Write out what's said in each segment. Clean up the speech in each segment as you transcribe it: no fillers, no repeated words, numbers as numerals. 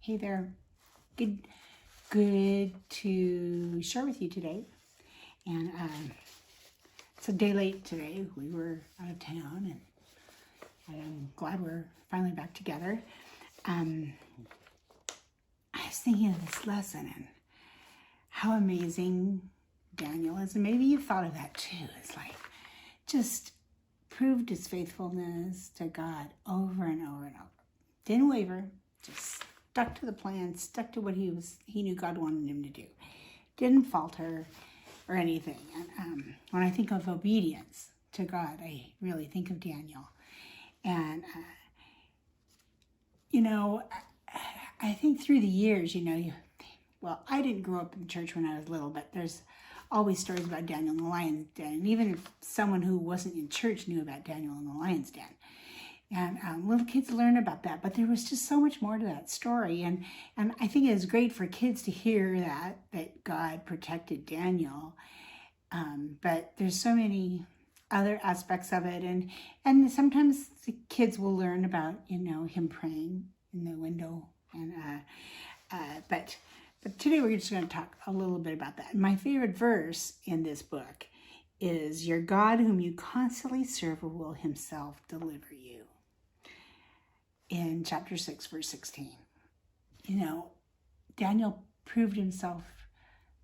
Hey there. Good to share with you today. And it's a day late today. We were out of town, and I'm glad we're finally back together. I was thinking of this lesson and how amazing Daniel is, and maybe you've thought of that too. It's like just proved his faithfulness to God over and over and over. Didn't waver, just stuck to the plan, stuck to what he knew God wanted him to do. Didn't falter or anything. And when I think of obedience to God, I really think of Daniel. And I think through the years, well, I didn't grow up in church when I was little, but there's always stories about Daniel in the lion's den. And even if someone who wasn't in church knew about Daniel in the lion's den. And little kids learn about that, but there was just so much more to that story. And I think it is great for kids to hear that God protected Daniel. But there's so many other aspects of it. And sometimes the kids will learn about, him praying in the window. And but today we're just going to talk a little bit about that. My favorite verse in this book is, "Your God whom you constantly serve will himself deliver you." In chapter 6, verse 16. Daniel proved himself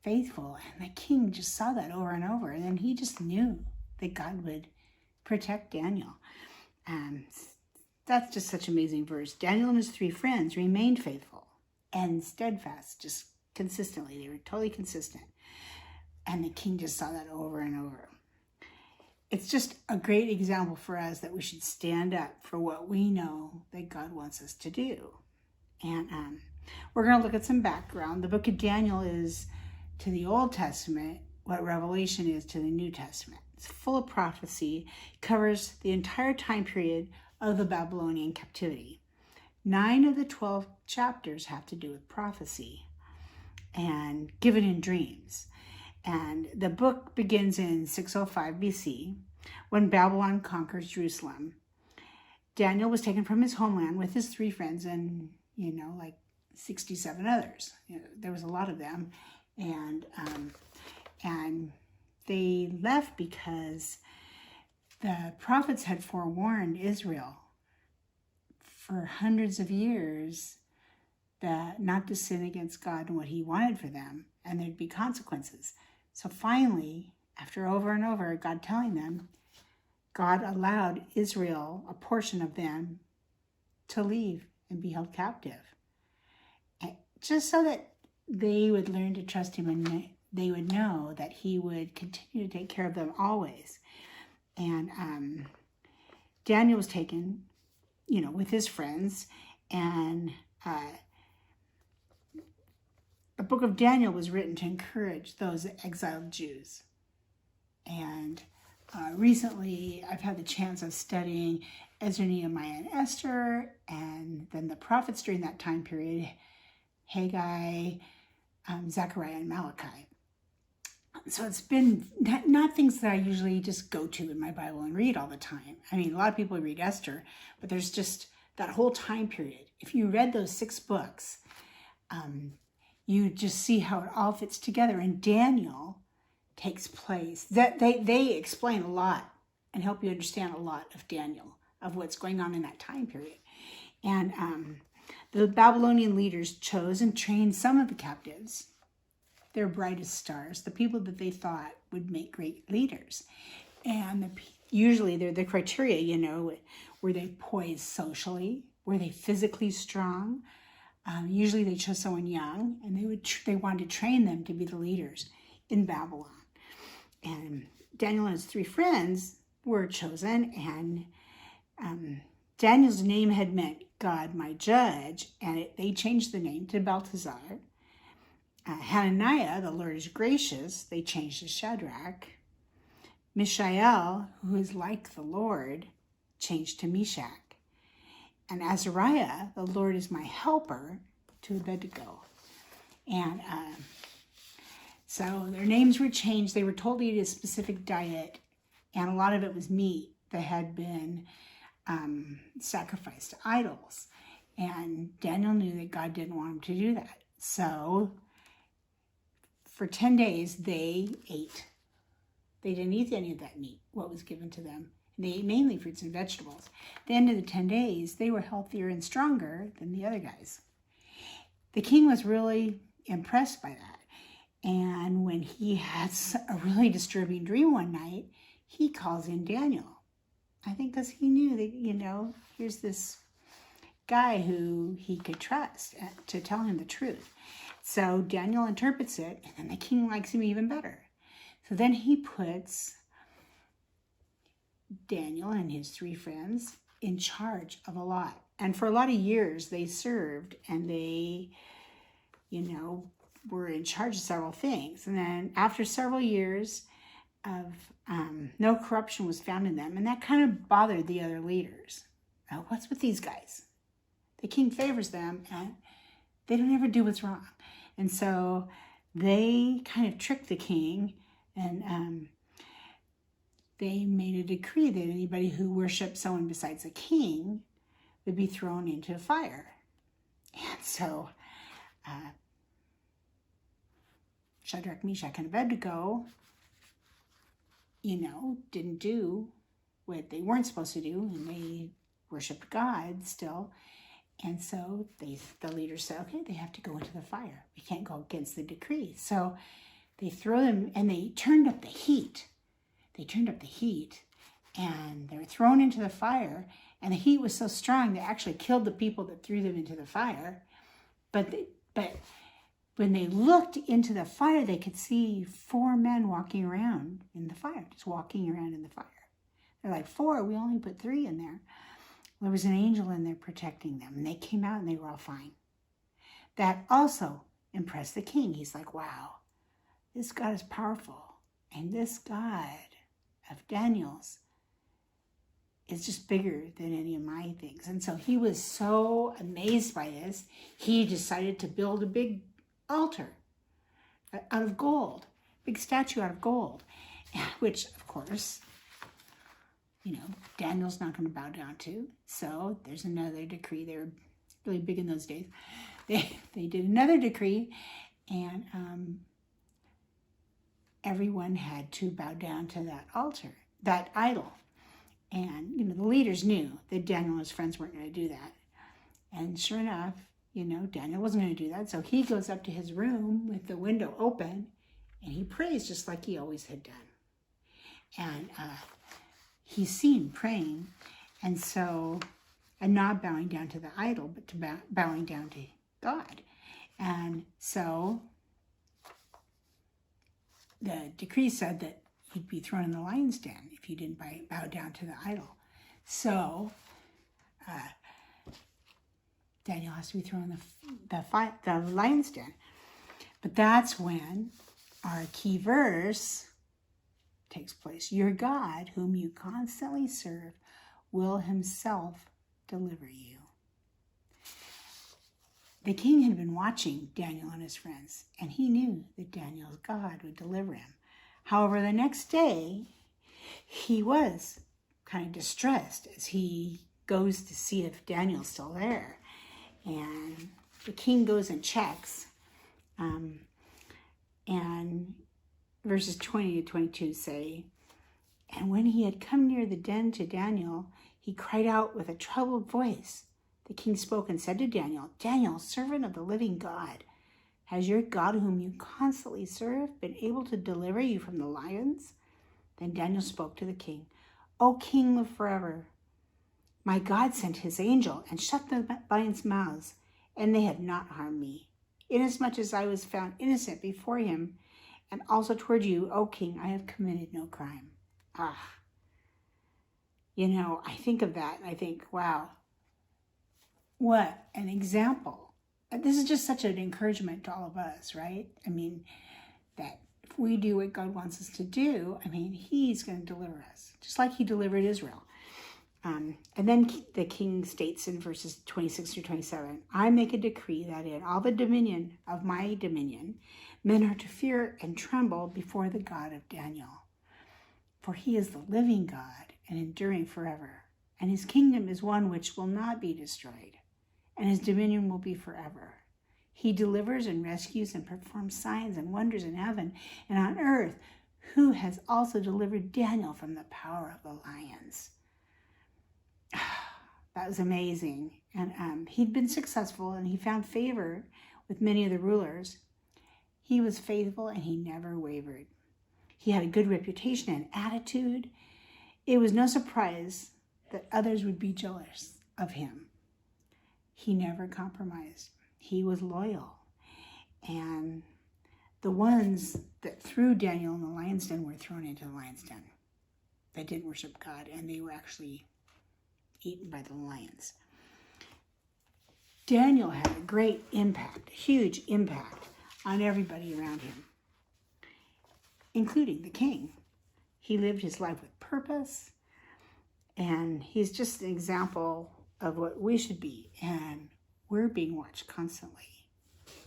faithful, and the king just saw that over and over, and then he just knew that God would protect Daniel. That's just such an amazing verse. Daniel and his 3 friends remained faithful and steadfast, just consistently. They were totally consistent. And the king just saw that over and over. It's just a great example for us that we should stand up for what we know that God wants us to do. And we're going to look at some background. The book of Daniel is to the Old Testament what Revelation is to the New Testament. It's full of prophecy, covers the entire time period of the Babylonian captivity. 9 of the 12 chapters have to do with prophecy and given in dreams. And the book begins in 605 BC when Babylon conquers Jerusalem. Daniel was taken from his homeland with his 3 friends and, like 67 others. There was a lot of them. And they left because the prophets had forewarned Israel for hundreds of years that not to sin against God and what he wanted for them, and there'd be consequences. So finally, after over and over, God telling them, God allowed Israel, a portion of them, to leave and be held captive. And just so that they would learn to trust him and they would know that he would continue to take care of them always. And Daniel was taken, with his friends, and the book of Daniel was written to encourage those exiled Jews. And recently, I've had the chance of studying Ezra, Nehemiah, and Esther, and then the prophets during that time period, Haggai, Zechariah, and Malachi. So it's been not things that I usually just go to in my Bible and read all the time. I mean, a lot of people read Esther, but there's just that whole time period. If you read those 6 books, you just see how it all fits together. And Daniel takes place. That they explain a lot and help you understand a lot of Daniel, of what's going on in that time period. And the Babylonian leaders chose and trained some of the captives, their brightest stars, the people that they thought would make great leaders. And usually they're the criteria, were they poised socially? Were they physically strong? Usually they chose someone young, and they wanted to train them to be the leaders in Babylon. And Daniel and his 3 friends were chosen, and Daniel's name had meant God, my judge, and they changed the name to Belteshazzar. Hananiah, the Lord is gracious, they changed to Shadrach. Mishael, who is like the Lord, changed to Meshach. And Azariah, the Lord is my helper, to Abednego. And so their names were changed. They were told to eat a specific diet, and a lot of it was meat that had been sacrificed to idols. And Daniel knew that God didn't want him to do that. So for 10 days, they ate. They didn't eat any of that meat, what was given to them. They ate mainly fruits and vegetables. At the end of the 10 days, they were healthier and stronger than the other guys. The king was really impressed by that. And when he had a really disturbing dream one night, he calls in Daniel. I think because he knew that, here's this guy who he could trust to tell him the truth. So Daniel interprets it, and then the king likes him even better. So then he puts Daniel and his 3 friends in charge of a lot. And for a lot of years, they served, and they, were in charge of several things. And then after several years of no corruption was found in them, and that kind of bothered the other leaders. What's with these guys? The king favors them, and they don't ever do what's wrong. And so they kind of tricked the king, and they made a decree that anybody who worshiped someone besides the king would be thrown into a fire. And so Shadrach, Meshach, and Abednego, didn't do what they weren't supposed to do, and they worshiped God still. And so the leaders said, okay, they have to go into the fire. We can't go against the decree. So they throw them, and they turned up the heat. And they were thrown into the fire, and the heat was so strong they actually killed the people that threw them into the fire. But when they looked into the fire, they could see 4 men walking around in the fire, just walking around in the fire. They're like, 4? We only put 3 in there. There was an angel in there protecting them, and they came out and they were all fine. That also impressed the king. He's like, wow, this God is powerful, and this God of Daniel's is just bigger than any of my things. And so he was so amazed by this, he decided to build a big altar out of gold, big statue out of gold, which, of course, Daniel's not going to bow down to. So there's another decree. They were really big in those days. They did another decree, and everyone had to bow down to that altar, that idol. And, the leaders knew that Daniel and his friends weren't going to do that. And sure enough, Daniel wasn't going to do that. So he goes up to his room with the window open, and he prays just like he always had done. And he's seen praying, and not bowing down to the idol, but to bowing down to God. And so the decree said that you'd be thrown in the lion's den if you didn't bow down to the idol. So Daniel has to be thrown in the lion's den. But that's when our key verse takes place. Your God, whom you constantly serve, will himself deliver you. The king had been watching Daniel and his friends, and he knew that Daniel's God would deliver him. However, the next day, he was kind of distressed as he goes to see if Daniel's still there. And the king goes and checks. And verses 20 to 22 say, and when he had come near the den to Daniel, he cried out with a troubled voice. The king spoke and said to Daniel, Daniel, servant of the living God, has your God, whom you constantly serve, been able to deliver you from the lions? Then Daniel spoke to the king, O king, live forever. My God sent his angel and shut the lions' mouths, and they have not harmed me, inasmuch as I was found innocent before him, and also toward you, O king, I have committed no crime. I think of that, and I think, wow, what an example. This is just such an encouragement to all of us, right? That if we do what God wants us to do, he's going to deliver us, just like he delivered Israel. And then the king states in verses 26 through 27, I make a decree that in all the dominion of my dominion, men are to fear and tremble before the God of Daniel. For he is the living God and enduring forever, and his kingdom is one which will not be destroyed, and his dominion will be forever. He delivers and rescues and performs signs and wonders in heaven and on earth, who has also delivered Daniel from the power of the lions. That was amazing. And he'd been successful, and he found favor with many of the rulers. He was faithful, and he never wavered. He had a good reputation and attitude. It was no surprise that others would be jealous of him. He never compromised. He was loyal. And the ones that threw Daniel in the lion's den were thrown into the lion's den. They didn't worship God, and they were actually eaten by the lions. Daniel had a great impact, a huge impact on everybody around him, including the king. He lived his life with purpose, and he's just an example of what we should be. And we're being watched constantly.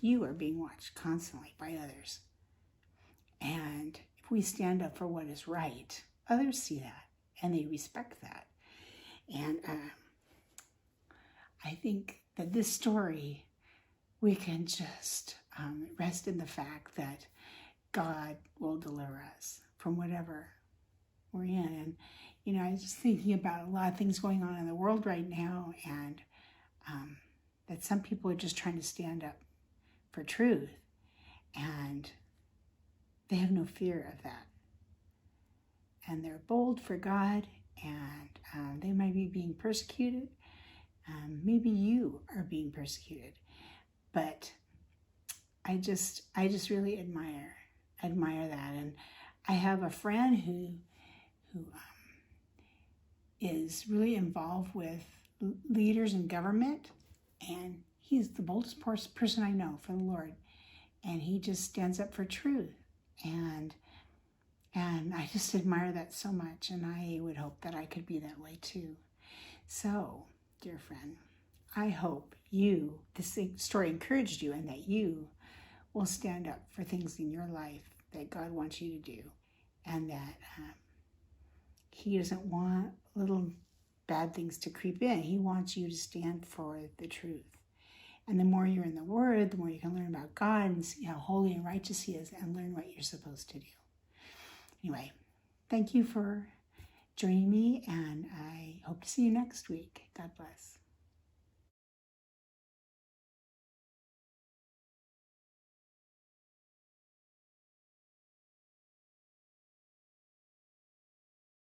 You are being watched constantly by others. And if we stand up for what is right, others see that and they respect that. And I think that this story, we can just rest in the fact that God will deliver us from whatever we're in. And, I was just thinking about a lot of things going on in the world right now, and that some people are just trying to stand up for truth, and they have no fear of that. And they're bold for God, and they might be being persecuted. Maybe you are being persecuted, but I just really admire that. And I have a friend who is really involved with leaders in government, and he's the boldest person I know for the Lord, and he just stands up for truth, and I just admire that so much, and I would hope that I could be that way too. So, dear friend, I hope this story encouraged you, and that you will stand up for things in your life that God wants you to do, and that he doesn't want little bad things to creep in. He wants you to stand for the truth. And the more you're in the Word, the more you can learn about God and see how holy and righteous he is, and learn what you're supposed to do. Anyway, thank you for joining me, and I hope to see you next week. God bless.